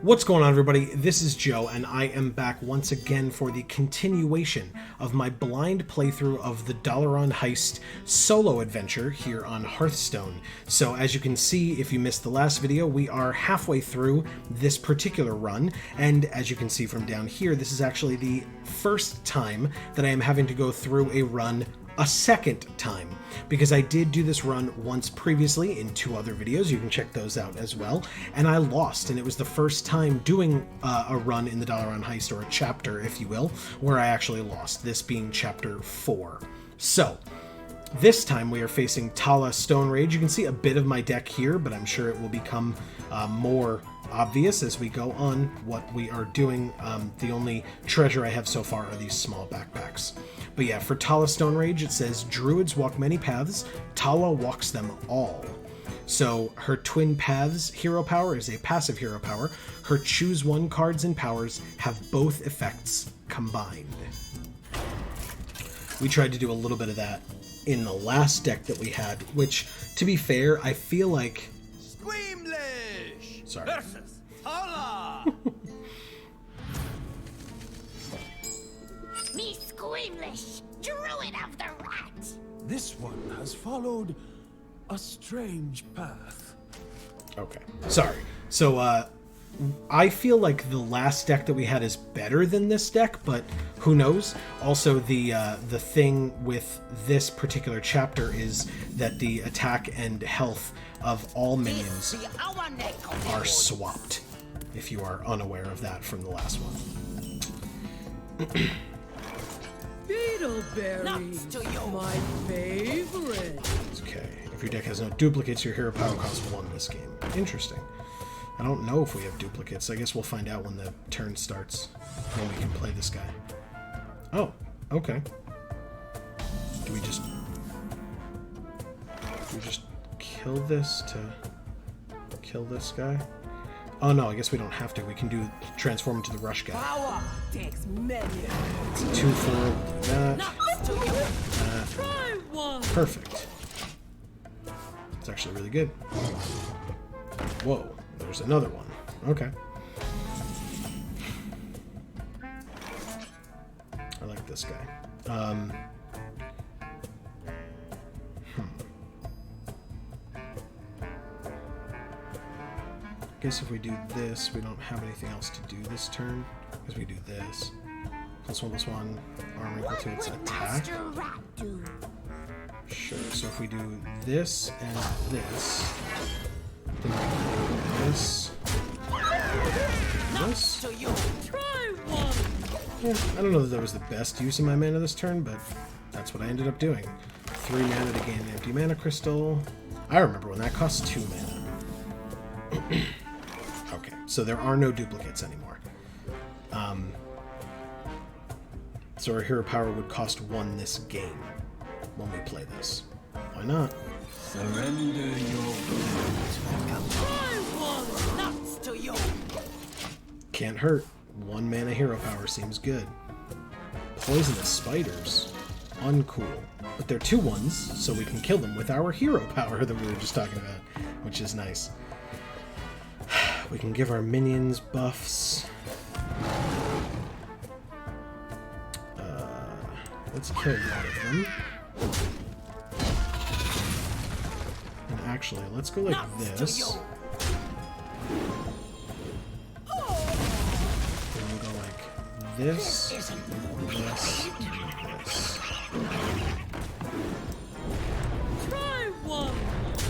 What's going on, everybody? This is Joe, and I am back once again for the continuation of my blind playthrough of the Dalaran Heist solo adventure here on Hearthstone. So as you can see, if you missed the last video, we are halfway through this particular run, and as you can see from down here, this is actually the first time that I am having to go through a run a second time, because I did do this run once previously in 2 other videos. You can check those out as well, and I lost, and it was the first time doing a run in the Dalaran Heist, or a chapter if you will, where I actually lost, this being chapter 4. So this time we are facing Tala Stone Rage. You can see a bit of my deck here, but I'm sure it will become more obvious as we go on what we are doing. The only treasure I have so far are these small backpacks. But yeah, for Tala Stone Rage, it says, Druids walk many paths, Tala walks them all. So her Twin Paths hero power is a passive hero power. Her Choose One cards and powers have both effects combined. We tried to do a little bit of that in the last deck that we had, which, to be fair, I feel like... Squeamish Sorry. versus Tala. Me squeamish, druid of the rat. This one has followed a strange path. Okay, sorry. So, I feel like the last deck that we had is better than this deck, but who knows? Also, the thing with this particular chapter is that the attack and health of all minions are swapped, if you are unaware of that from the last one. Beetleberry, my favorite. Okay, if your deck has no duplicates, your hero power costs 1 this game. Interesting. I don't know if we have duplicates. I guess we'll find out when the turn starts, when we can play this guy. Oh, okay. Do we just kill this to kill this guy? Oh no, I guess we don't have to. We can do transform into the rush guy. Power takes many. 2-4, we'll do that. Try one. Perfect. It's actually really good. Whoa, there's another one. Okay. I like this guy. I guess if we do this, we don't have anything else to do this turn, because we do this. +1/+1, armor equal to its attack. Master rat do? Sure, so if we do this and this, then we can do this. This? Try one. I don't know that that was the best use of my mana this turn, but that's what I ended up doing. 3 mana to gain an empty mana crystal. I remember when that cost 2 mana. Okay, so there are no duplicates anymore. So our hero power would cost 1 this game when we play this. Why not? Surrender your Try one. Nuts to you. Can't hurt. 1 mana hero power seems good. Poisonous spiders. Uncool. But they're 2/1s, so we can kill them with our hero power that we were just talking about, which is nice. We can give our minions buffs. Let's kill one of them. And actually, let's go like this. And we'll go like this, this, and this. Try one.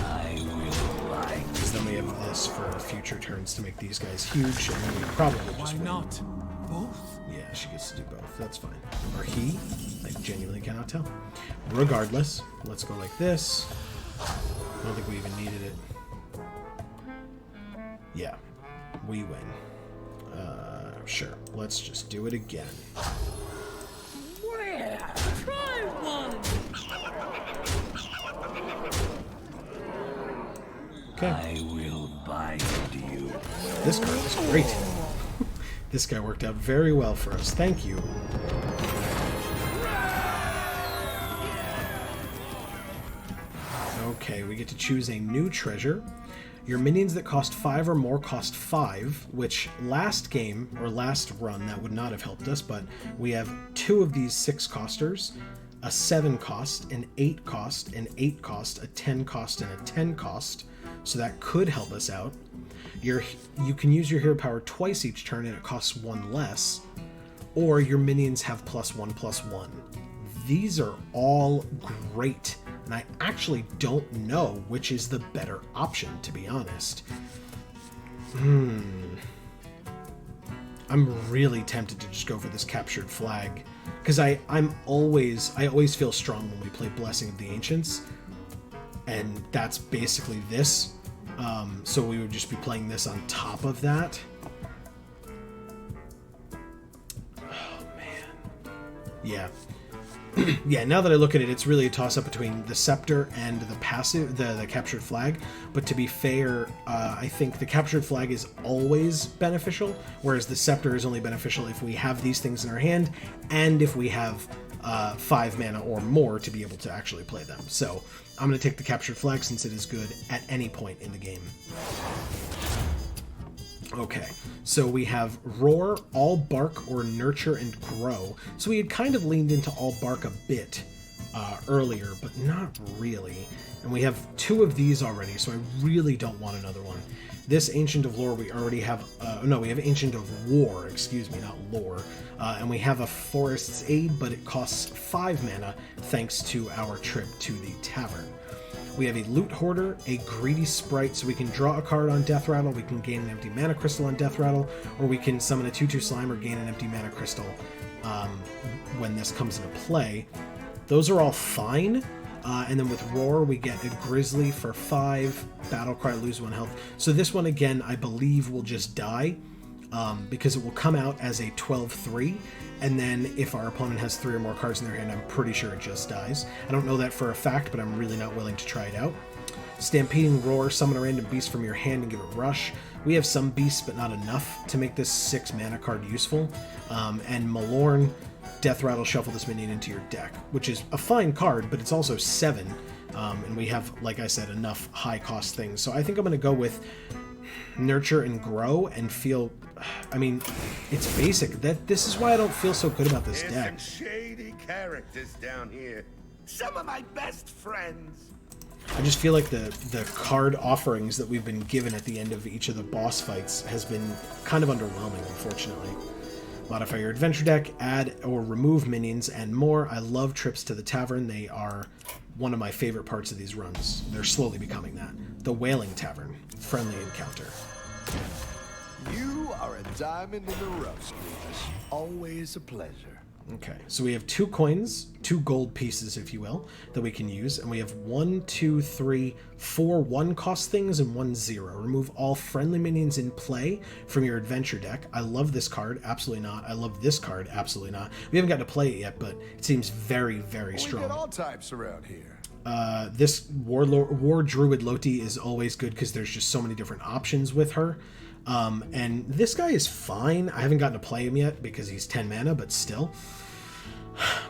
I will like. Because then we have this for future turns to make these guys huge, and then we probably just Why win. not both? Yeah, she gets to do both. That's fine. Or he. I genuinely cannot tell. Regardless, let's go like this. I don't think we even needed it. Yeah, we win. Sure. Let's just do it again. Where? Try one. Okay. I will bind you. This card is great. This guy worked out very well for us. Thank you. Okay, we get to choose a new treasure. Your minions that cost 5 or more cost 5, which last game, or last run, that would not have helped us, but we have 2 of these 6 costers, a 7 cost, an 8 cost, an 8 cost, a 10 cost, and a 10 cost, so that could help us out. You can use your hero power twice each turn and it costs 1 less, or your minions have +1/+1. These are all great, and I actually don't know which is the better option, to be honest. I'm really tempted to just go for this captured flag, because I always feel strong when we play Blessing of the Ancients, and that's basically this. So we would just be playing this on top of that. Oh man, yeah. Yeah, now that I look at it, it's really a toss-up between the Scepter and the passive, the Captured Flag. But to be fair, I think the Captured Flag is always beneficial, whereas the Scepter is only beneficial if we have these things in our hand, and if we have 5 mana or more to be able to actually play them. So I'm going to take the Captured Flag since it is good at any point in the game. Okay, so we have Roar, All Bark, or Nurture and Grow. So we had kind of leaned into All Bark a bit earlier, but not really. And we have 2 of these already, so I really don't want another one. This Ancient of Lore we already have... no, we have Ancient of War, excuse me, not Lore. And we have a Forest's Aid, but it costs 5 mana thanks to our trip to the tavern. We have a Loot Hoarder, a Greedy Sprite, so we can draw a card on Death Rattle, we can gain an empty mana crystal on Death Rattle, or we can summon a 2/2 Slimer, gain an empty mana crystal when this comes into play. Those are all fine. And then with Roar, we get a Grizzly for 5, Battlecry, lose 1 health. So this one, again, I believe will just die, because it will come out as a 12/3, and then if our opponent has 3 or more cards in their hand, I'm pretty sure it just dies. I don't know that for a fact, but I'm really not willing to try it out. Stampeding Roar, summon a random beast from your hand and give it Rush. We have some beasts, but not enough to make this 6 mana card useful. And Malorn, Death Rattle, shuffle this minion into your deck, which is a fine card, but it's also 7. And we have, like I said, enough high-cost things. So I think I'm going to go with Nurture and Grow and feel... I mean, it's basic. This is why I don't feel so good about this deck. Some shady characters down here. Some of my best friends. I just feel like the card offerings that we've been given at the end of each of the boss fights has been kind of underwhelming, unfortunately. Modify your adventure deck, add or remove minions, and more. I love trips to the tavern. They are one of my favorite parts of these runs. They're slowly becoming that. The Wailing Tavern. Friendly encounter. You are a diamond in the rough, Squeeze. Always a pleasure. Okay, so we have 2 coins, 2 gold pieces, if you will, that we can use, and we have 1, 2, 3, 4 1-cost things and 1 0. Remove all friendly minions in play from your adventure deck. I love this card, absolutely not. I love this card, absolutely not. We haven't gotten to play it yet, but it seems very, very strong. We get all types around here. This War Druid Loti is always good because there's just so many different options with her. And this guy is fine. I haven't gotten to play him yet because he's 10 mana, but still.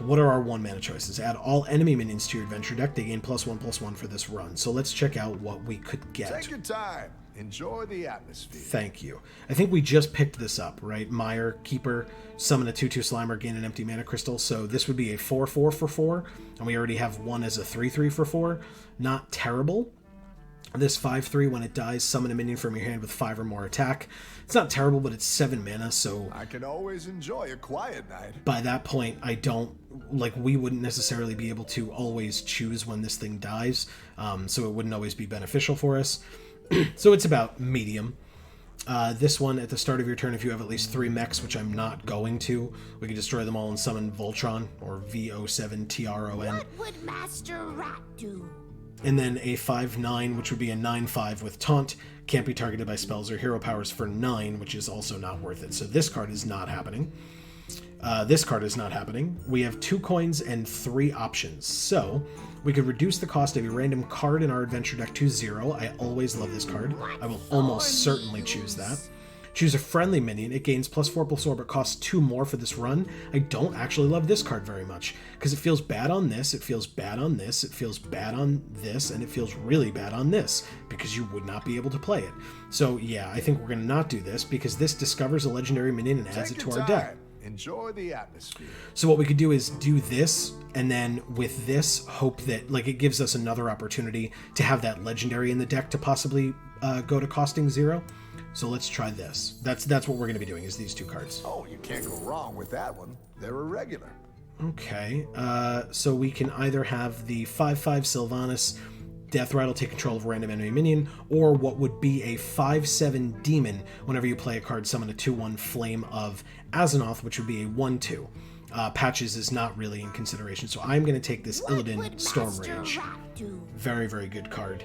What are our 1 mana choices? Add all enemy minions to your adventure deck. They gain +1/+1 for this run. So let's check out what we could get. Take your time. Enjoy the atmosphere. Thank you. I think we just picked this up, right? Mire, Keeper, summon a 2/2 Slimer, gain an empty mana crystal. So this would be a 4/4 for 4, and we already have 1 as a 3/3 for 4. Not terrible. This 5/3, when it dies, summon a minion from your hand with 5 or more attack. It's not terrible, but it's 7 mana, so... I can always enjoy a quiet night. By that point, I don't... we wouldn't necessarily be able to always choose when this thing dies, so it wouldn't always be beneficial for us. So it's about medium. This one, at the start of your turn, if you have at least 3 mechs, which I'm not going to, we can destroy them all and summon Voltron, or VO7TRON. What would Master Rat do? And then a 5/9, which would be a 9/5 with Taunt. Can't be targeted by spells or hero powers for 9, which is also not worth it. So this card is not happening. This card is not happening. We have 2 coins and 3 options. So we could reduce the cost of a random card in our adventure deck to 0. I always love this card. I will almost certainly choose that. Choose a friendly minion. It gains +4/+4 but costs 2 more for this run. I don't actually love this card very much because it feels bad on this, it feels bad on this, it feels bad on this, and it feels really bad on this because you would not be able to play it. So yeah, I think we're going to not do this because this discovers a legendary minion and adds it to our deck. Enjoy the atmosphere. So what we could do is do this, and then with this, hope that like it gives us another opportunity to have that legendary in the deck to possibly go to costing 0. So let's try this. That's what we're going to be doing, is these 2 cards. Oh, you can't go wrong with that one. They're irregular. Okay, so we can either have the 5/5 Sylvanas, Death Rattle, take control of a random enemy minion, or what would be a 5/7 Demon whenever you play a card, summon a 2/1 Flame of Azeroth, which would be a 1/2. Patches is not really in consideration, so I'm going to take this Illidan Storm Rage. Very, very good card.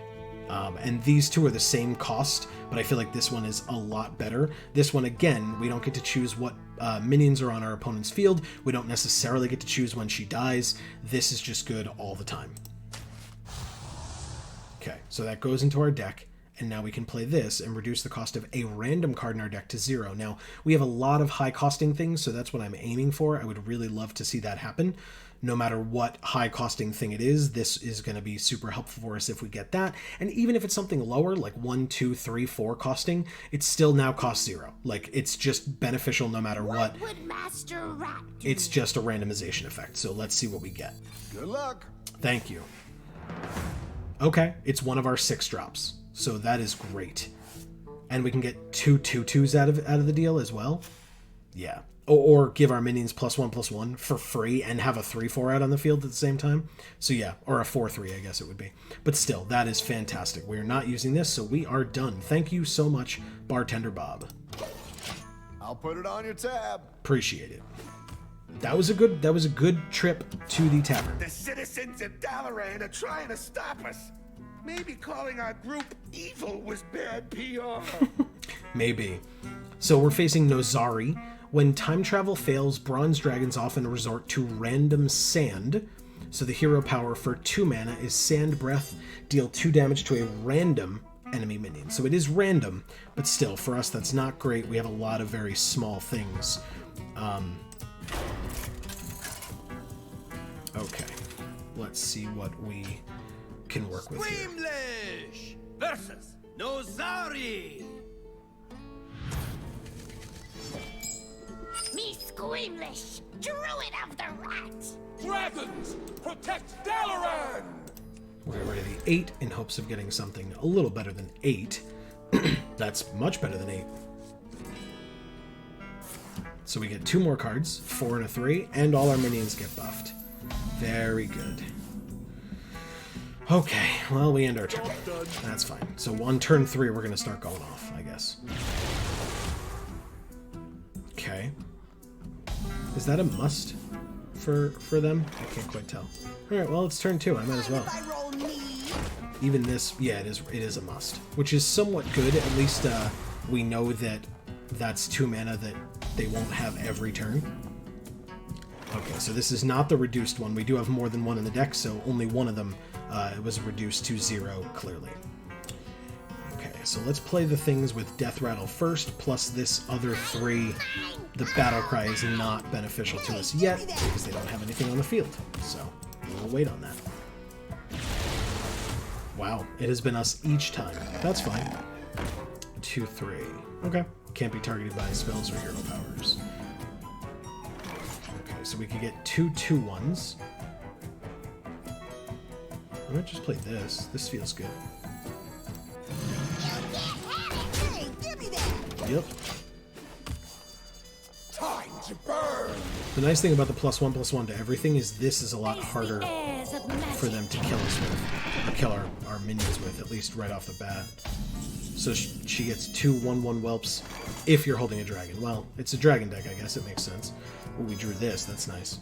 And these 2 are the same cost, but I feel like this one is a lot better. This one, again, we don't get to choose what minions are on our opponent's field. We don't necessarily get to choose when she dies. This is just good all the time. Okay, so that goes into our deck, and now we can play this and reduce the cost of a random card in our deck to 0. Now, we have a lot of high-costing things, so that's what I'm aiming for. I would really love to see that happen. No matter what high-costing thing it is, this is going to be super helpful for us if we get that. And even if it's something lower, like 1, 2, 3, 4 costing, it still now costs 0. Like, it's just beneficial no matter what. What would Master Rat do? It's just a randomization effect, so let's see what we get. Good luck. Thank you. Okay, it's one of our 6 drops, so that is great. And we can get 2 2/2s out of the deal as well. Yeah. Or give our minions +1/+1 for free and have a 3/4 out on the field at the same time. So yeah, or a 4/3, I guess it would be. But still, that is fantastic. We are not using this, so we are done. Thank you so much, Bartender Bob. I'll put it on your tab. Appreciate it. That was a good trip to the tavern. The citizens of Dalaran are trying to stop us. Maybe calling our group evil was bad PR. Maybe. So we're facing Nozari. When time travel fails, bronze dragons often resort to random sand. So the hero power for 2 mana is Sand Breath. Deal 2 damage to a random enemy minion. So it is random, but still, for us, that's not great. We have a lot of very small things. Okay, let's see what we can work with here. Squeamish versus Nozari. Me squeamish, druid of the rats. Dragons, protect Dalaran! We're going to rid of the 8 in hopes of getting something a little better than 8. That's much better than 8. So we get 2 more cards, 4 and a 3, and all our minions get buffed. Very good. Okay, well, we end our turn. That's fine. So on turn 3, we're going to start going off, I guess. Okay. Is that a must for them? I can't quite tell. Alright, well, it's turn 2. I might as well. Even this, yeah, it is a must. Which is somewhat good. At least we know that that's 2 mana that they won't have every turn. Okay, so this is not the reduced one. We do have more than one in the deck, so only one of them was reduced to 0, clearly. Okay, so let's play the things with Death Rattle first, plus this other 3. The Battle Cry is not beneficial to us yet, because they don't have anything on the field. So, we'll wait on that. Wow, it has been us each time. That's fine. 2, 3. Okay. Can't be targeted by spells or hero powers. Okay, so we could get 2 2/1s. I might just play this. This feels good. Hey, give me that. Yep. Time to burn! The nice thing about the +1/+1 to everything is this is a lot harder for them to kill us with. Or kill our minions with, at least right off the bat. So she gets 2 1/1 whelps if you're holding a dragon. Well, it's a dragon deck, I guess. It makes sense. Oh, we drew this. That's nice.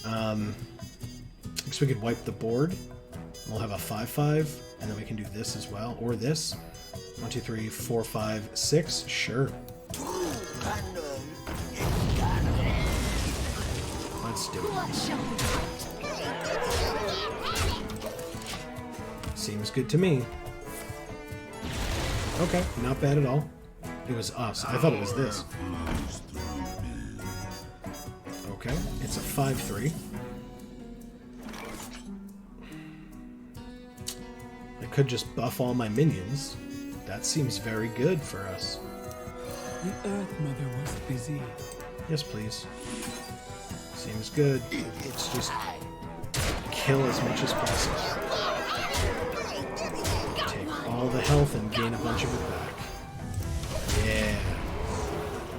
I guess we could wipe the board. We'll have a 5/5, and then we can do this as well. Or this. 1, 2, 3, 4, 5, 6. Sure. Let's do it. Seems good to me. Okay, not bad at all. It was us. I thought it was this. Okay, it's a 5/3. I could just buff all my minions. That seems very good for us. The Earth Mother was busy. Yes, please. Seems good. Let's just kill as much as possible. Take all the health and gain a bunch of it back. Yeah.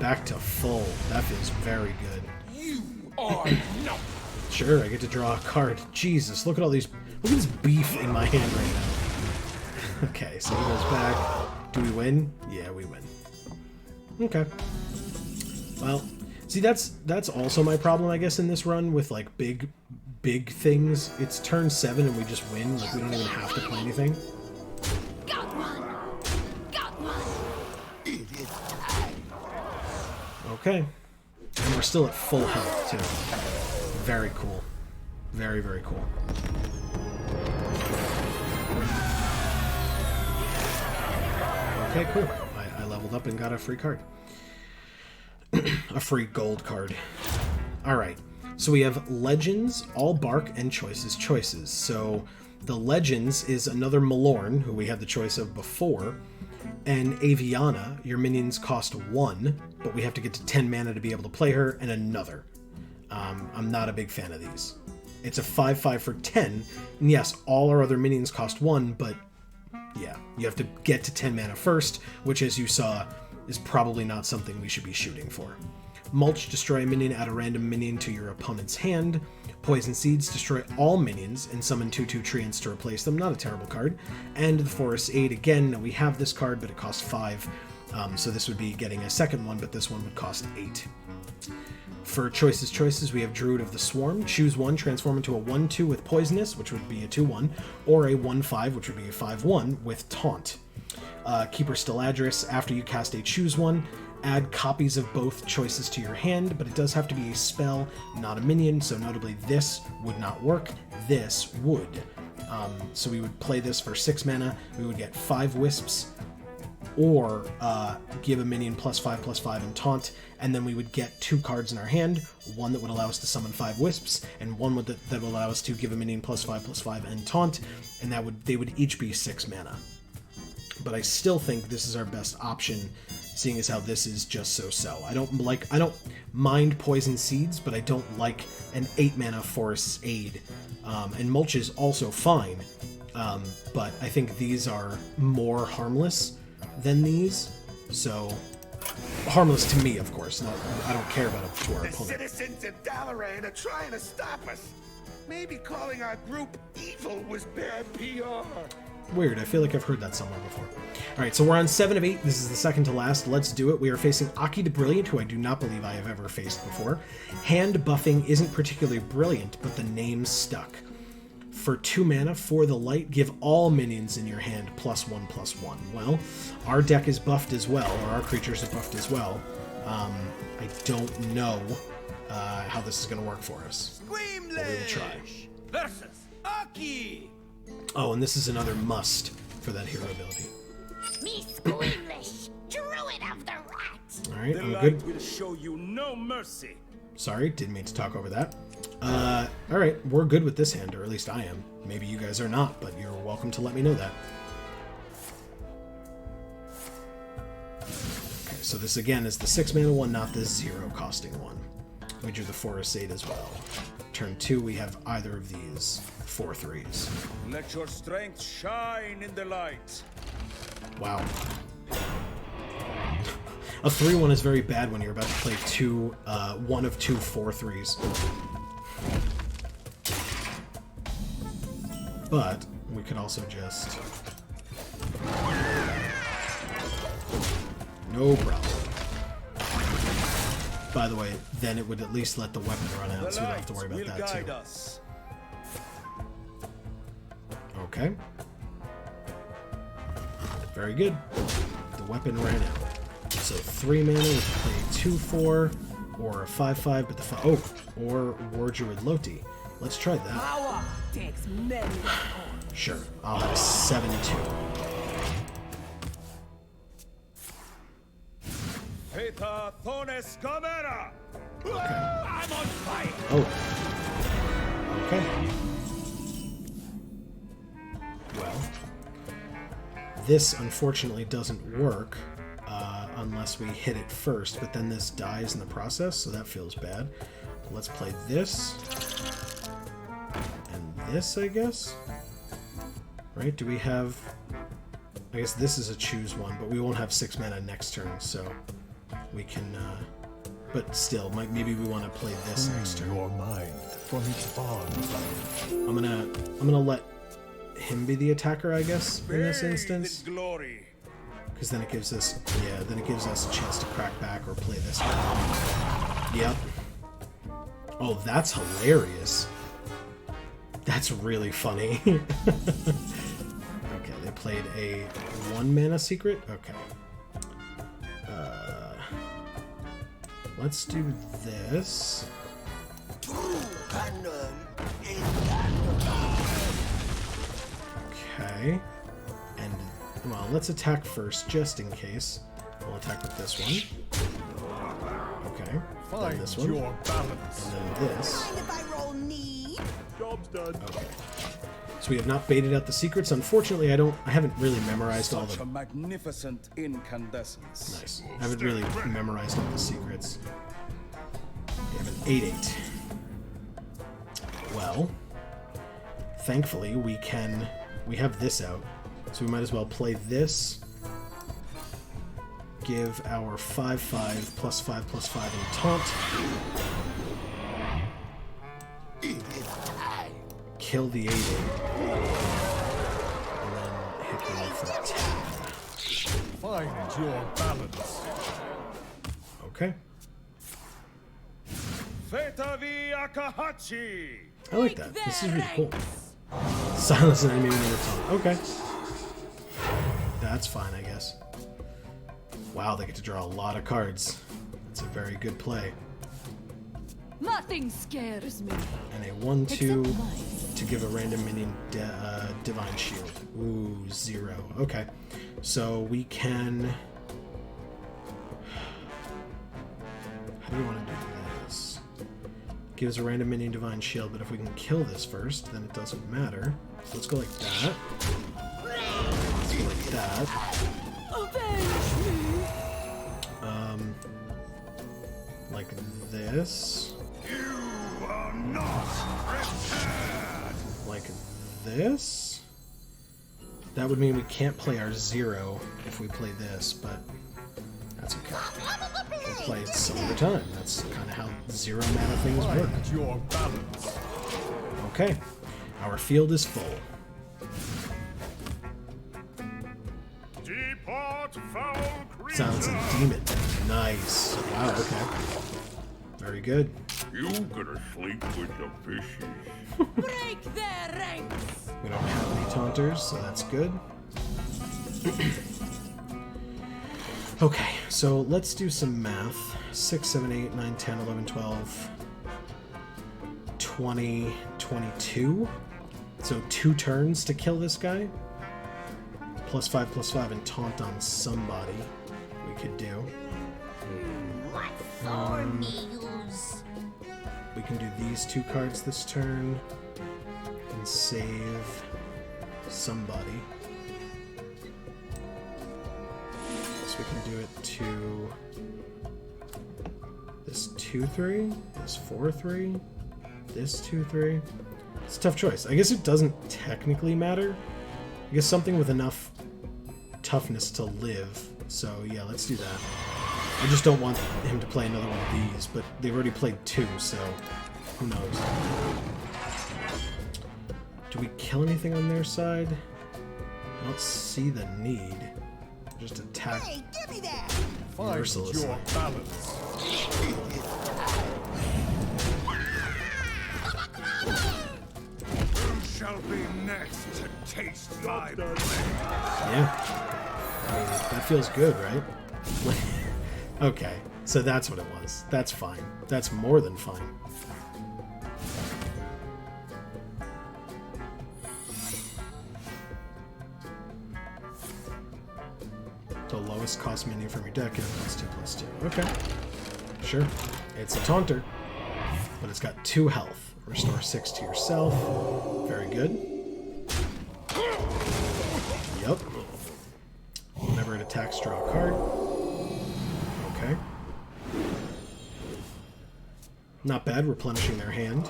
Back to full. That feels very good. You are no. Sure, I get to draw a card. Jesus, look at all these. Look at this beef in my hand right now. Okay, so he goes back. Do we win? Yeah, we win. Okay. Well, see, that's also my problem, I guess, in this run with like big things. It's turn 7 and we just win. Like we don't even have to play anything. Got one. Got one. Okay. And we're still at full health too. Very cool. Very, very cool. Okay, cool. I leveled up and got a free card. A free gold card. Alright, so we have Legends, All Bark, and Choices Choices. So the Legends is another Malorn, who we had the choice of before, and Aviana. Your minions cost 1, but we have to get to 10 mana to be able to play her, and another. I'm not a big fan of these. It's a 5/5 for 10, and yes, all our other minions cost 1, but yeah, you have to get to 10 mana first, which, as you saw, is probably not something we should be shooting for. Mulch, destroy a minion, add a random minion to your opponent's hand. Poison Seeds, destroy all minions and summon 2/2 treants to replace them. Not a terrible card. And the Forest Aid, again, we have this card, but it costs 5. So this would be getting a second one, but this one would cost 8. For Choices, we have Druid of the Swarm. Choose one, transform into a 1/2 with Poisonous, which would be a 2/1, or a 1/5, which would be a 5/1 with Taunt. Keeper Steladris, after you cast a Choose one, add copies of both choices to your hand, but it does have to be a spell, not a minion, so notably this would not work. This would. So we would play this for 6 mana, we would get 5 Wisps, or give a minion +5/+5 and Taunt, and then we would get 2 cards in our hand, one that would allow us to summon 5 Wisps, and one that would allow us to give a minion +5/+5 and Taunt, and they would each be 6 mana. But I still think this is our best option, seeing as how this is just so-so. I don't mind Poison Seeds, but I don't like an 8 mana Forest Aid. And Mulch is also fine, but I think these are more harmless than these. So, harmless to me, of course. I don't care about it to our The opponent. citizens of Dalaran are trying to stop us. Maybe calling our group evil was bad PR. Weird, I feel like I've heard that somewhere before. Alright, so we're on 7 of 8. This is the second to last. Let's do it. We are facing Aki the Brilliant, who I do not believe I have ever faced before. Hand buffing isn't particularly brilliant, but the name stuck. For 2 mana, for the light, give all minions in your hand +1/+1. Well, our deck is buffed as well, or our creatures are buffed as well. I don't know how this is going to work for us. But we will try. Versus Aki. Oh, and this is another must for that hero ability. Me squeamish, druid of the rats. Alright, The I'm light good. will show you no mercy. Sorry, didn't mean to talk over that. Alright, we're good with this hand, or at least I am. Maybe you guys are not, but you're welcome to let me know that. Okay, so this again is the 6 mana one, not the 0 costing one. We drew the Forest Aid as well. Turn 2, we have either of these 4/3s. Let your strength shine in the light. Wow. A 3/1 is very bad when you're about to play one of 2 4/3s. But we could also just... No problem. By the way, then it would at least let the weapon run out, so we don't have to worry about that too. Us. Okay. Very good. The weapon ran out. So 3 mana, we can play 2/4, or a 5/5, but or War Druid Loti. Let's try that. Power takes many. Sure, I'll have a 7/2. Vita Thones Camera! I'm on fire! Oh. Okay. Well, this unfortunately doesn't work unless we hit it first, but then this dies in the process, so that feels bad. Let's play this. And this, I guess? Right? Do we have... I guess this is a choose one, but we won't have 6 mana next turn, so we can... But still, maybe we want to play this next turn. Your mind from its bonds. I'm gonna let him be the attacker, I guess, in this instance. Glory. Because then it gives us, then it gives us a chance to crack back or play this guy. Yep. Oh, that's hilarious. That's really funny. Okay, they played a 1 mana secret? Okay. Let's do this. Okay. And, well, let's attack first, just in case. We'll attack with this one. Okay. Then this one. Your balance. And then this. Mind if I roll knee? Job's done. Okay. So we have not baited out the secrets. Unfortunately, I haven't really memorized all Such a the... magnificent incandescence. Nice. I haven't really memorized all the secrets. We have an 8/8. Well, thankfully we have this out. So we might as well play this. Give our 5/5 +5/+5 and taunt. Kill the 8/8. And then hit them for 10. Find your balance. Okay. Vita via Kahachi! I like that. This is really cool. Silence an enemy when you're taunt. Okay. That's fine, I guess. Wow, they get to draw a lot of cards. That's a very good play. Nothing scares me. And a 1/2 to give a random minion Divine Shield. Ooh, 0. Okay. So we can... How do we want to do this? Gives a random minion Divine Shield, but if we can kill this first, then it doesn't matter. So let's go like that. Let's go like that. Avenge me. Like this. You are not prepared! Like this. That would mean we can't play our 0 if we play this, but that's okay. We'll play it some other time. That's kind of how 0 mana things work. Find your balance. Okay. Our field is full. Depart, foul creature! Silence a demon. Nice. Wow, okay. Very good. You gonna sleep with the fishes? Break their ranks. We don't have any taunters, so that's good. Okay, so let's do some math. 6, 7, 8, 9, 10, 11, 12, 20, 22. So 2 turns to kill this guy. +5/+5 and taunt on somebody we could do. What for me use? We can do these 2 cards this turn and save somebody. So we can do it to this 2/3, this 4/3, this 2/3. It's a tough choice. I guess it doesn't technically matter. I guess something with enough toughness to live. So yeah, let's do that. I just don't want him to play another one of these, but they've already played 2, so who knows. Do we kill anything on their side? I don't see the need. Just attack Hey, give me that! Find mercilessly. your balance. Who shall be next to taste my blade? Yeah. I mean, that feels good, right? Okay, so that's what it was. That's fine. That's more than fine. The lowest cost minion from your deck is +2/+2. Okay. Sure. It's a taunter, but it's got 2 health. Restore 6 to yourself. Very good. Yep. Whenever it attacks, draw a card. Okay. Not bad, replenishing their hand.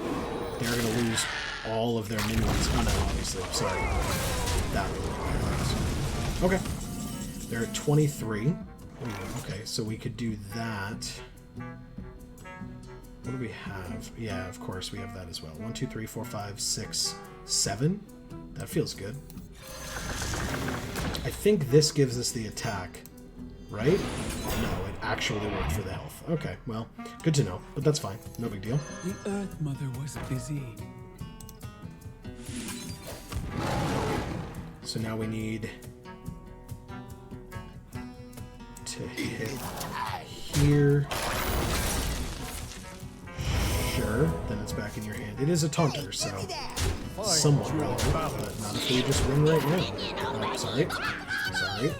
They're going to lose all of their minions. Oh no, obviously. Sorry. That really okay. They're at 23. Ooh, okay, so we could do that. What do we have? Yeah, of course, we have that as well. 1, 2, 3, 4, 5, 6, 7. That feels good. I think this gives us the attack, right? No, it actually worked for the health. Okay, well, good to know, but that's fine. No big deal. The Earth Mother was busy. So now we need to hit here. Sure, then it's back in your hand. It is a taunter, so somewhat relevant, but not if we just win right now. Oh, sorry. Sorry.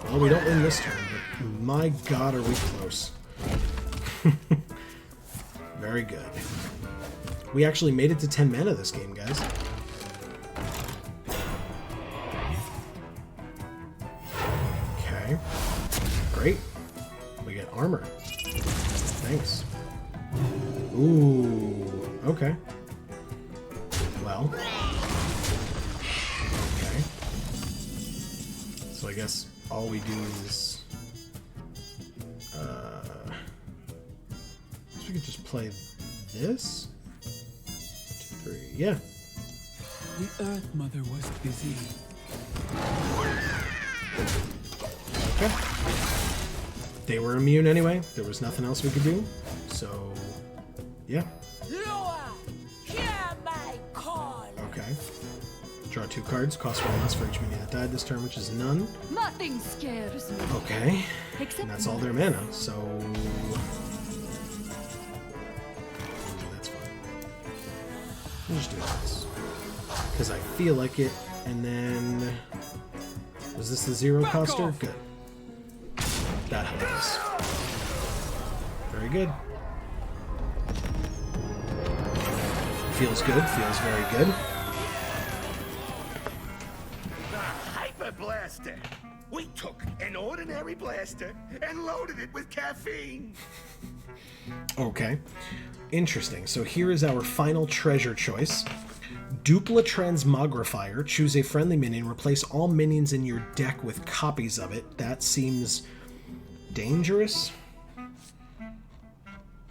Well, we don't win this turn, but my god, are we close. Very good. We actually made it to 10 mana this game, guys. Okay. Great. We get armor. Thanks. Ooh. Okay. Well. Okay. So I guess all we do is... we could just play this? 1, 2, 3. Yeah. The Earth Mother was busy. Okay. They were immune anyway. There was nothing else we could do. So, yeah. Loa, hear my call. Okay. Draw 2 cards. Cost 1 less for each minion that died this turn, which is none. Nothing scares me. Okay. Except And that's all their mana, so... that's fine. We'll just do this. Because I feel like it, and then... was this the 0 coster? Good. That helps. Very good. Feels good. Feels very good. The Hyper Blaster. We took an ordinary blaster and loaded it with caffeine. Okay. Interesting. So here is our final treasure choice. Dupla Transmogrifier. Choose a friendly minion. Replace all minions in your deck with copies of it. That seems dangerous.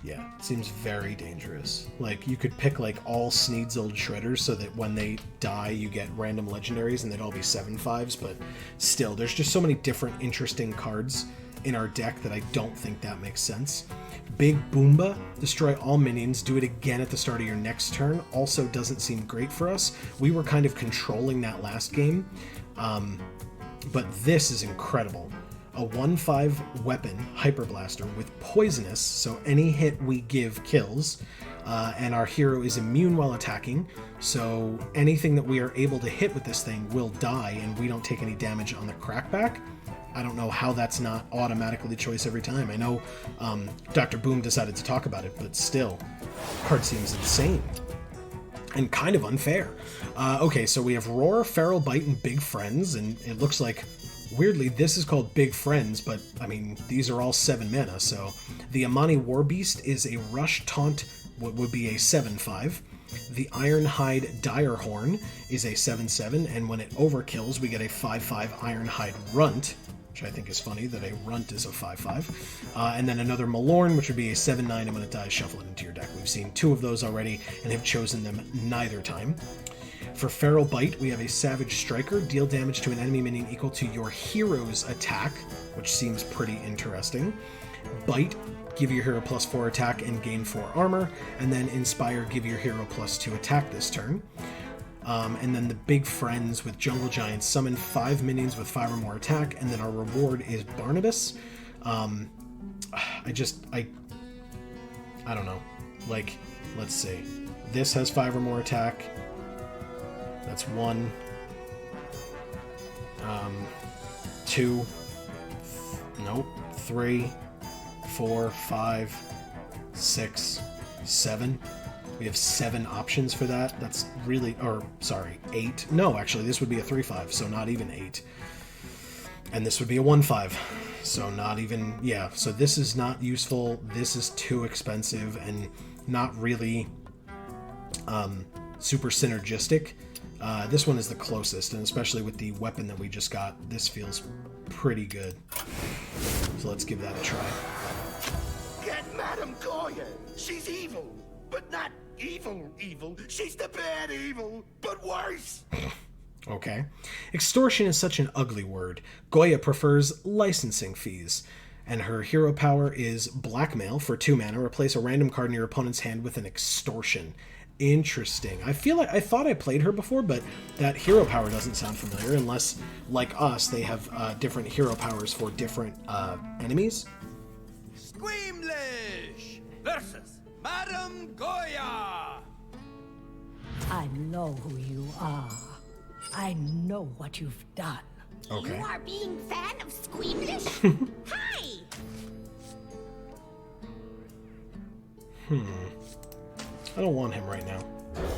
Yeah, it seems very dangerous. Like, you could pick, like, all Sneed's old Shredders so that when they die, you get random legendaries and they'd all be 7/5s, but still, there's just so many different interesting cards in our deck that I don't think that makes sense. Big Boomba, destroy all minions, do it again at the start of your next turn, also doesn't seem great for us. We were kind of controlling that last game, but this is incredible. A 1/5 weapon, Hyper Blaster, with poisonous, so any hit we give kills, and our hero is immune while attacking, so anything that we are able to hit with this thing will die, and we don't take any damage on the crackback. I don't know how that's not automatically choice every time. I know Dr. Boom decided to talk about it, but still, card seems insane. And kind of unfair. Okay, so we have Roar, Feral Bite, and Big Friends, and it looks like, weirdly, this is called Big Friends, but, I mean, these are all 7 mana, so... The Amani Warbeast is a Rush Taunt, what would be a 7/5. The Ironhide Direhorn is a 7/7, and when it overkills, we get a 5/5 Ironhide Runt, which I think is funny that a Runt is a 5/5. And then another Malorn, which would be a 7/9, and when it dies, shuffle it into your deck. We've seen 2 of those already, and have chosen them neither time. For Feral Bite, we have a Savage Striker. Deal damage to an enemy minion equal to your hero's attack, which seems pretty interesting. Bite, give your hero +4 attack and gain 4 armor. And then Inspire, give your hero +2 attack this turn. And then the Big Friends with Jungle Giants, summon 5 minions with 5 or more attack, and then our reward is Barnabas. I don't know. Like, let's see. This has 5 or more attack. That's 1, 2, Nope. 3, 4, 5, 6, 7. We have 7 options for that. That's really, or sorry, 8. No, actually, this would be a 3-5, so not even 8. And this would be a 1-5, so not even, yeah. So this is not useful. This is too expensive and not really super synergistic. This one is the closest, and especially with the weapon that we just got, this feels pretty good. So let's give that a try. Get Madame Goya. She's evil, but not evil. She's the bad evil, but worse. Okay. Extortion is such an ugly word. Goya prefers licensing fees. And her hero power is blackmail for 2 mana. Replace a random card in your opponent's hand with an extortion. Interesting. I feel like I thought I played her before, but that hero power doesn't sound familiar unless, like us, they have different hero powers for different enemies. Squeamish versus Madame Goya. I know who you are. I know what you've done. Okay. You are being fan of Squeamish? Hi! I don't want him right now.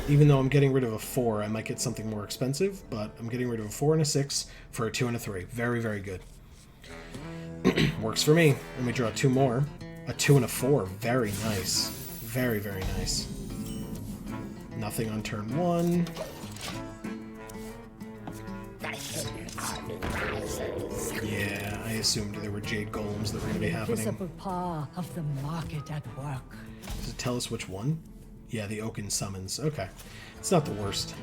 Even though I'm getting rid of a 4, I might get something more expensive, but I'm getting rid of a 4 and a 6 for a 2 and a 3. Very, very good. Works for me. Let me draw 2 more. A 2 and a 4. Very nice. Very, very nice. Nothing on turn 1. Yeah, I assumed there were Jade Golems that were going to be happening. Invisible paw of the market at work. Does it tell us which one? Yeah, the Oaken Summons. Okay. It's not the worst.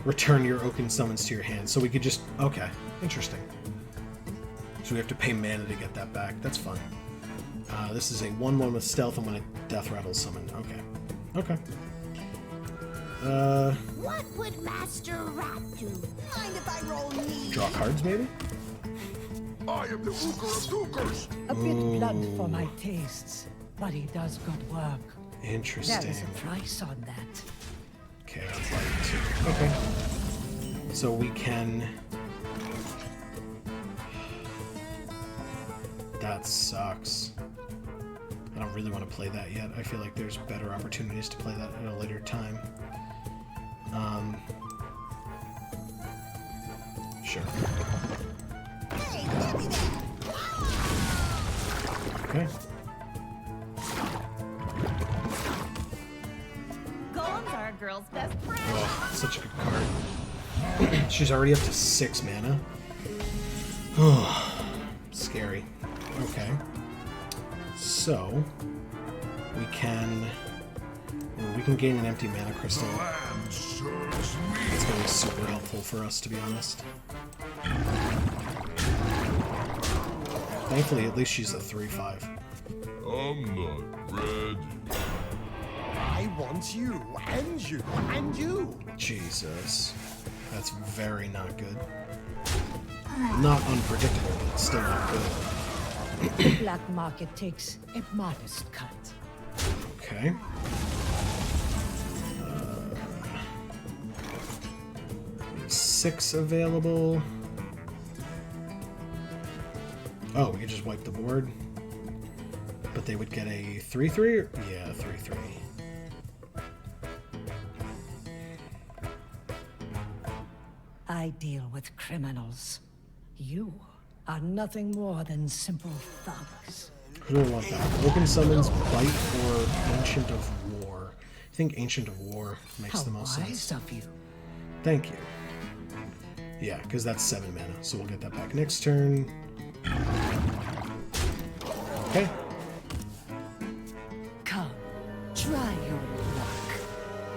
Return your Oaken Summons to your hand. So we could just... Okay. Interesting. So we have to pay mana to get that back. That's fun. This is a 1/1 with stealth and when a Death Rattle summon. Okay. Okay. What would Master Rat do? Mind if I roll knee? Draw cards, maybe? I am the Ooker of Dookers. A bit blunt for my tastes, but he does good work. There Interesting. is a price on that. Okay, I'd like to. Okay. So we can... That sucks. I don't really want to play that yet. I feel like there's better opportunities to play that at a later time. Sure. Hey, give me that. Okay. Golems are a girl's best friend. Oh, such a good card. She's already up to 6 mana. Scary. Okay. So we can gain an empty mana crystal. It's gonna be super helpful for us, to be honest. Thankfully, at least she's a 3/5. I'm not ready. I want you and you and you. Jesus, that's very not good. Not unpredictable, but it's still not good. The black market takes a modest cut. Okay. 6 available. Oh, we could just wipe the board. But they would get a 3/3? Yeah, 3/3. I deal with criminals. You are nothing more than simple thugs. Who do I want that? Open Summons, Bite, or Ancient of War? I think Ancient of War makes How the most wise sense. of you. Thank you. Yeah, because that's 7 mana, so we'll get that back next turn. Okay. Come, try your luck.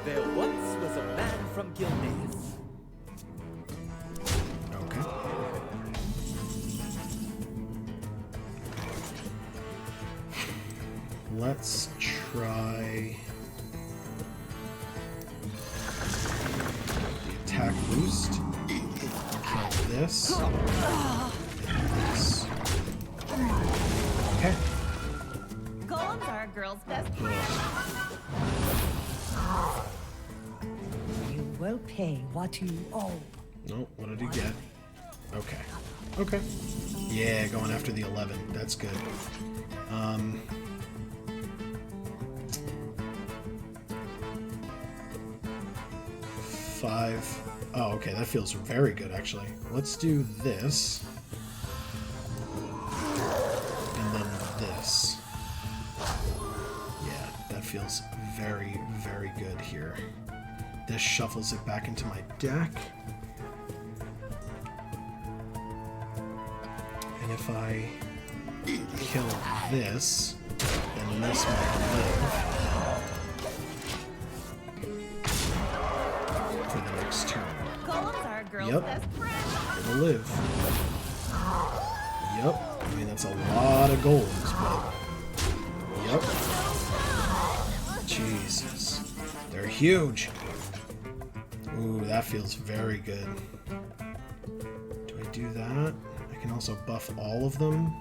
There once was a man from Gilneas. Okay. Let's try the attack boost. Kill this. And this. Okay. Golems are a girl's best friend. You will pay what you owe. No, what did he get? Okay. Okay. Yeah, going after the 11. That's good. 5. Oh, okay, that feels very good, actually. Let's do this. And then this. Yeah, that feels very, very good here. This shuffles it back into my deck. And if I kill this, then this might live for the next turn. Golems are a girl's Yep. best friend. It'll live. Yep. I mean, that's a lot of golems, but... Yep. Jesus. They're huge. Ooh, that feels very good. Do I do that? I can also buff all of them.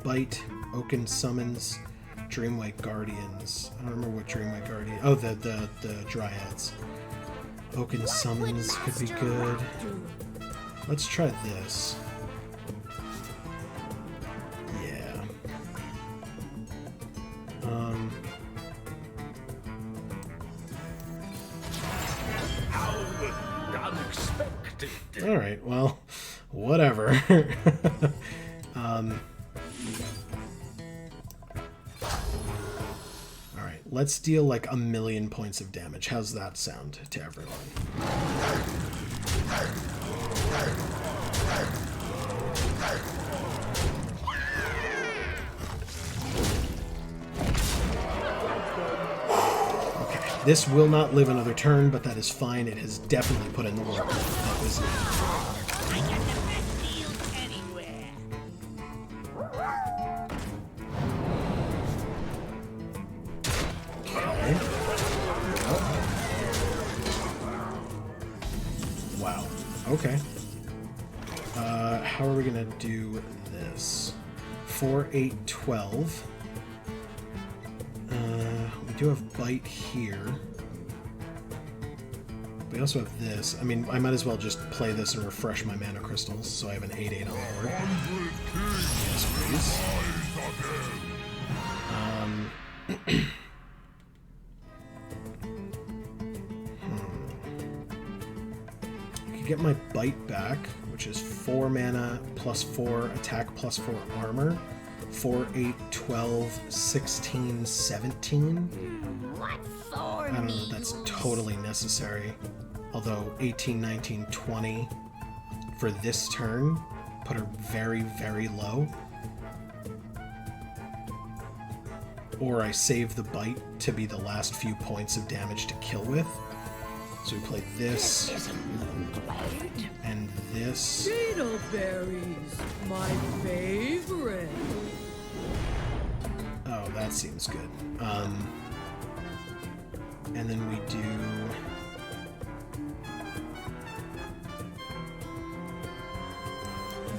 Bite, Oaken Summons, Dreamwake Guardians. I don't remember what Dreamwake Guardian... Oh, the Dryads. Oaken Summons could be good. Let's try this. Yeah. Unexpected. Alright, well, whatever. Alright, let's deal like 1,000,000 points of damage. How's that sound to everyone? Okay, this will not live another turn, but that is fine. It has definitely put in the work. That was I got the best deals anywhere. okay. Wow. Okay. How are we gonna do this? 4, 8, 12. We do have bite here. We also have this. I mean, I might as well just play this and refresh my mana crystals, so I have an 8/8 on board. Yes, please. I could get my bite back, which is 4 mana plus 4 attack plus 4 armor. 4, 8, 12, 16, 17. What for I don't know if that's totally necessary. Although 18, 19, 20 for this turn put her very, very low. Or I save the bite to be the last few points of damage to kill with. So we play this and this. Beetle berries, my favorite. Oh, that seems good. And then we do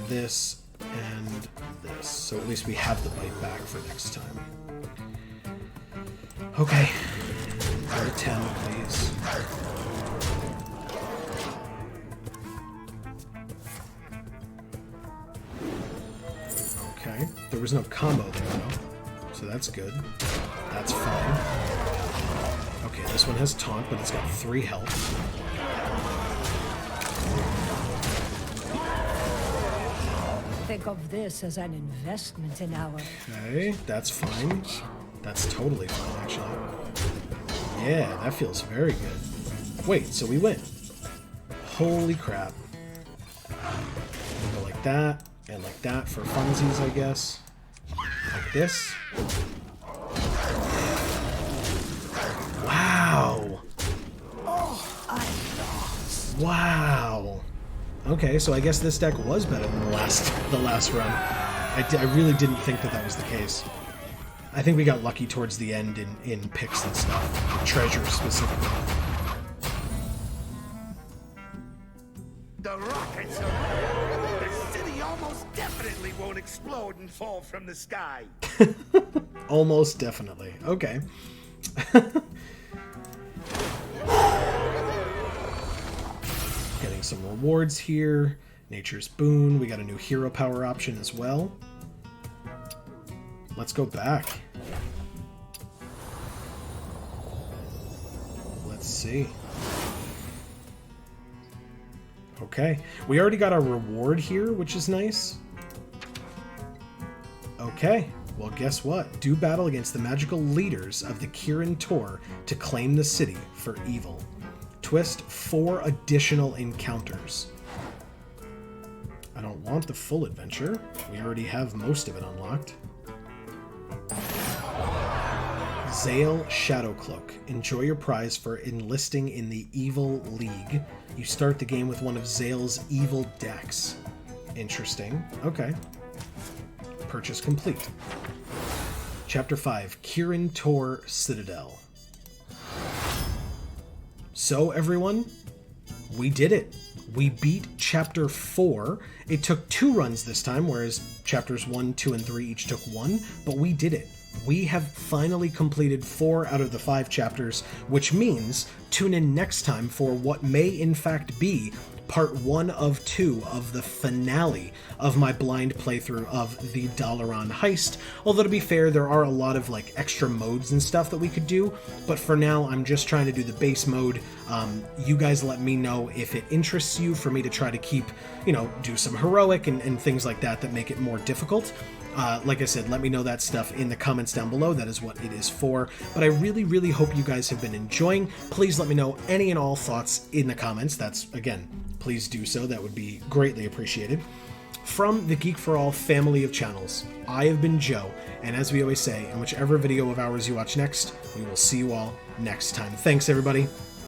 this and this. So at least we have the bite back for next time. Okay. Go to 10, please. Okay. There was no combo there, though. So that's good. That's fine. Okay, this one has taunt, but it's got 3 health. Think of this as an investment in our... Okay, that's fine. That's totally fine, actually. Yeah, that feels very good. Wait, so we win. Holy crap. We'll go like that, and like that for funsies, I guess. Like this. Wow! Wow! Okay, so I guess this deck was better than the last run. I really didn't think that was the case. I think we got lucky towards the end in picks and stuff. Treasure specifically. The rockets are... The city almost definitely won't explode and fall from the sky. Almost definitely. Okay. Getting some rewards here. Nature's Boon. We got a new hero power option as well. Let's go back. Let's see. Okay, we already got our reward here, which is nice. Okay, well guess what? Do battle against the magical leaders of the Kirin Tor to claim the city for evil. Twist 4 additional encounters. I don't want the full adventure. We already have most of it unlocked. Zale Shadowcloak. Enjoy your prize for enlisting in the Evil League. You start the game with one of Zale's evil decks. Interesting. Okay. Purchase complete. Chapter 5, Kirin Tor Citadel. So, everyone, we did it. We beat Chapter 4. It took 2 runs this time, whereas Chapters 1, 2, and 3 each took 1, but we did it. We have finally completed 4 out of the 5 chapters, which means tune in next time for what may in fact be part 1 of 2 of the finale of my blind playthrough of the Dalaran Heist. Although to be fair, there are a lot of like extra modes and stuff that we could do, but for now I'm just trying to do the base mode. You guys let me know if it interests you for me to try to keep, you know, do some heroic and things like that that make it more difficult. Like I said, let me know that stuff in the comments down below. That is what it is for. But I really, really hope you guys have been enjoying. Please let me know any and all thoughts in the comments. That's, again, please do so. That would be greatly appreciated. From the Geek for All family of channels, I have been Joe, and as we always say, in whichever video of ours you watch next, we will see you all next time. Thanks, everybody.